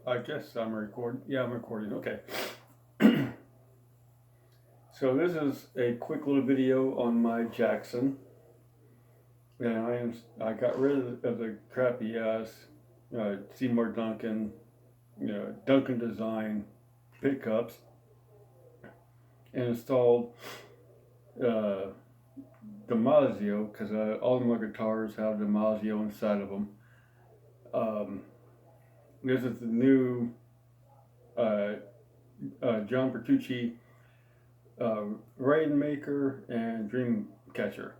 I guess I'm recording. Yeah, I'm recording. Okay. So this is a quick little video on my Jackson, and I got rid of the crappy ass Seymour Duncan, Duncan design pickups, and installed dimarzio because all of my guitars have dimarzio inside of them. This is the new John Bertucci Rainmaker and Dreamcatcher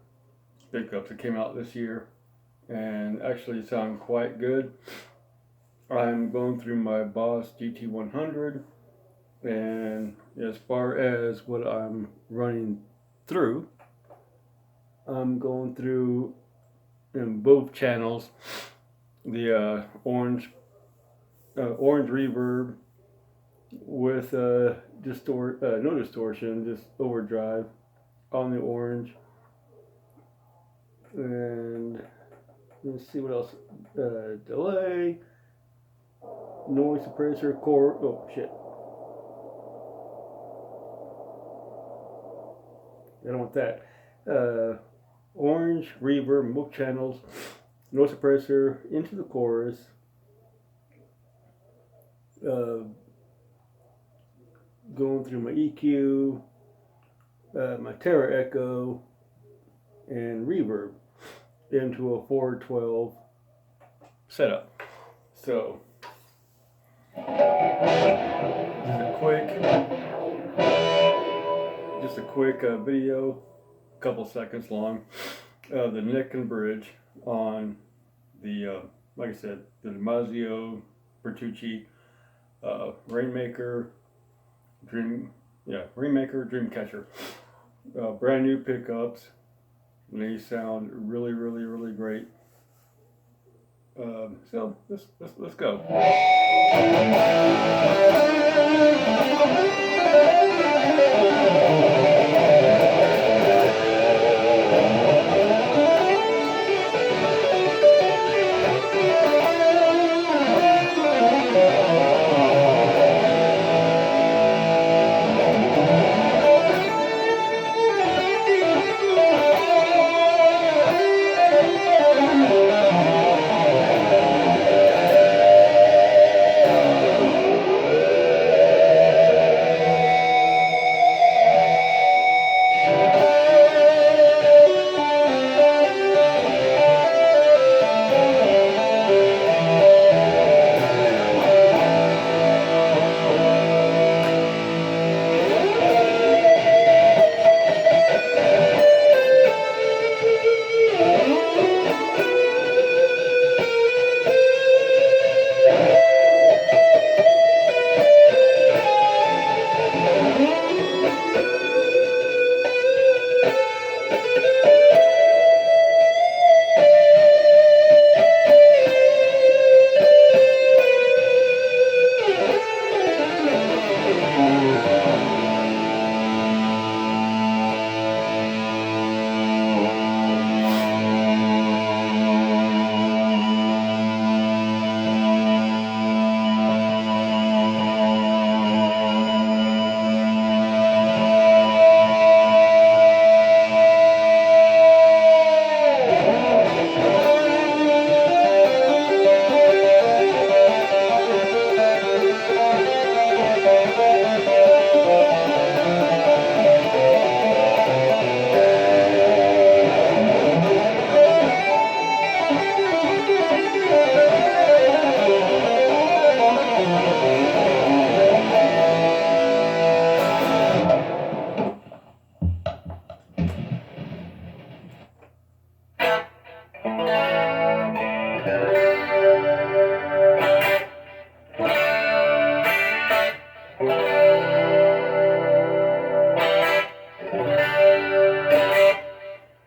pickups that came out this year and actually sound quite good. I'm going through my Boss GT100, and as far as what I'm running through, I'm going through in both channels the orange reverb with no distortion, just overdrive on the orange. And let's see what else. Delay, noise suppressor, core. Oh shit! I don't want that. Orange reverb, both channels, noise suppressor into the chorus. Going through my EQ, my Terra Echo, and reverb into a 412 setup. So just a quick video, a couple seconds long, the neck and bridge on the like I said, the dimarzio Bertucci Rainmaker Dreamcatcher, brand new pickups. They sound really great. So let's go.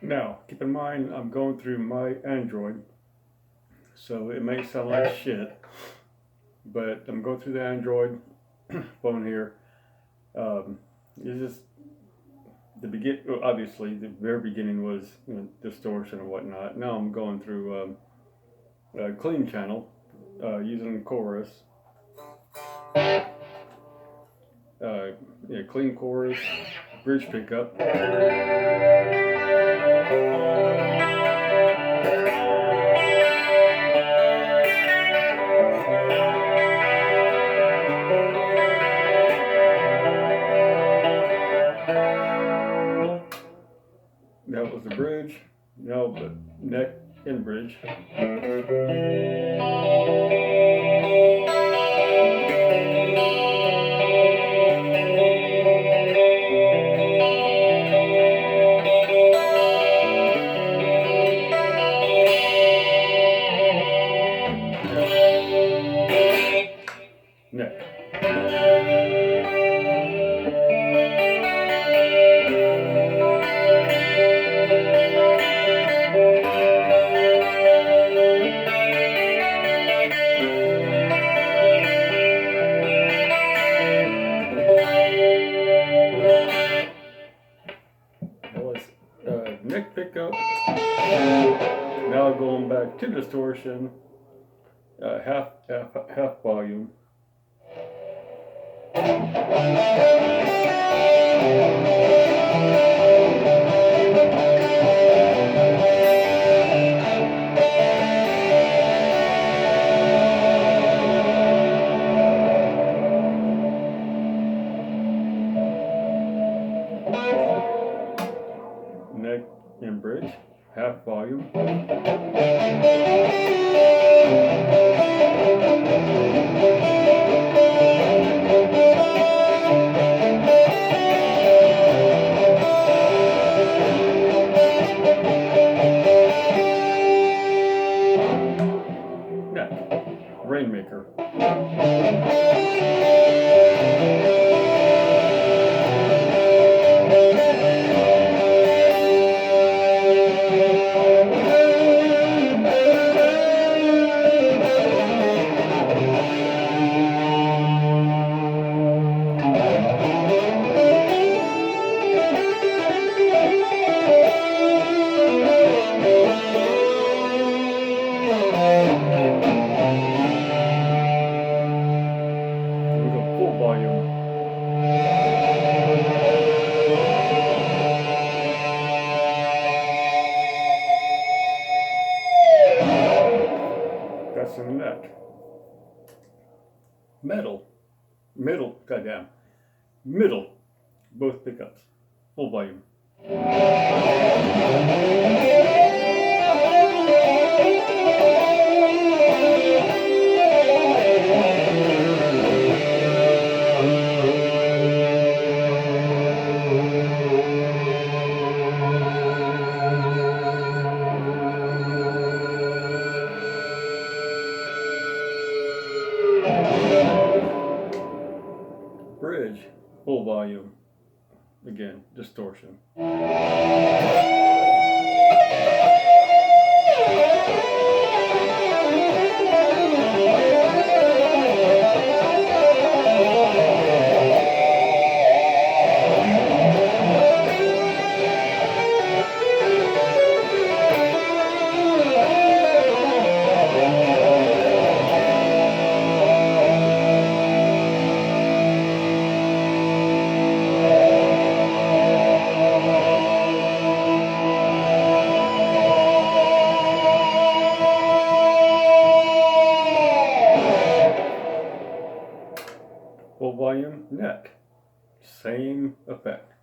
Now, keep in mind, I'm going through my Android, so it may sound like shit, but I'm going through the Android phone here. It's just obviously, the very beginning was distortion and whatnot. Now I'm going through a clean channel using chorus Yeah, clean chorus, bridge pickup. That was the bridge. Now the neck and bridge. Neck. That was neck pickup. Now going back to distortion, half volume. Neck and bridge, half volume. Neck, Rainmaker. With a full volume. That's in the neck. Middle, goddamn. Middle, both pickups, full volume. Bridge, full volume. Again, distortion. Full volume, neck. Same effect.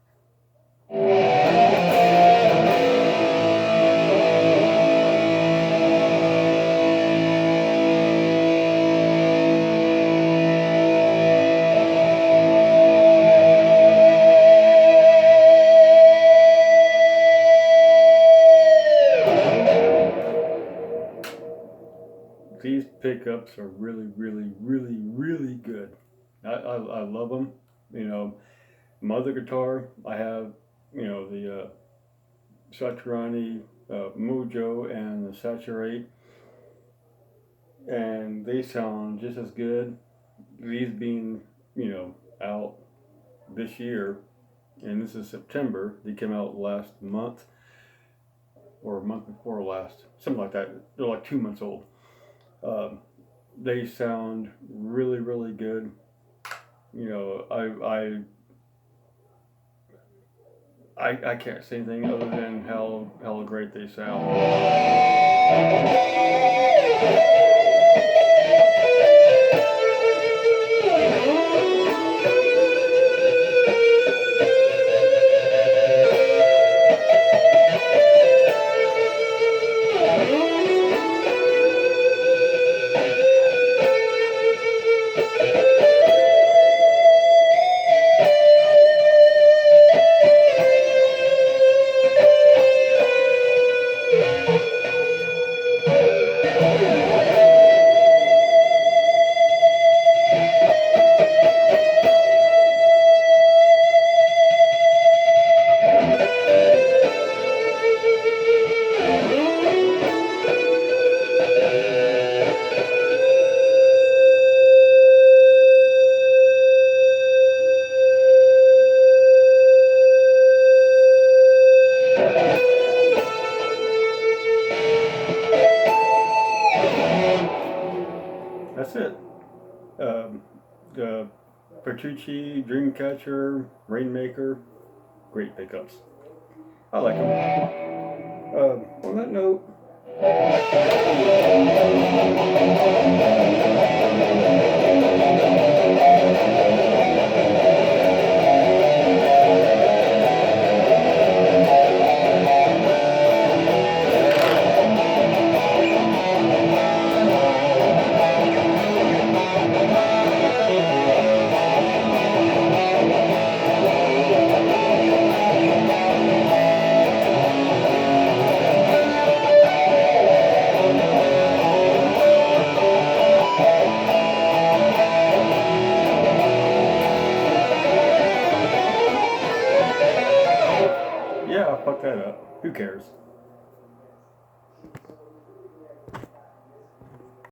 These pickups are really, really, really, really good. I love them. You know, my other guitar, I have, you know, the Satriani Mojo and the Saturate, and they sound just as good. These being, you know, out this year, and this is September. They came out last month or a month before last, something like that. They're like 2 months old. They sound really, really good. You know, I can't say anything other than how great they sound. That's it. The Petrucci, Dreamcatcher, Rainmaker, great pickups. I like them. On that note, yeah, fuck that up. Who cares?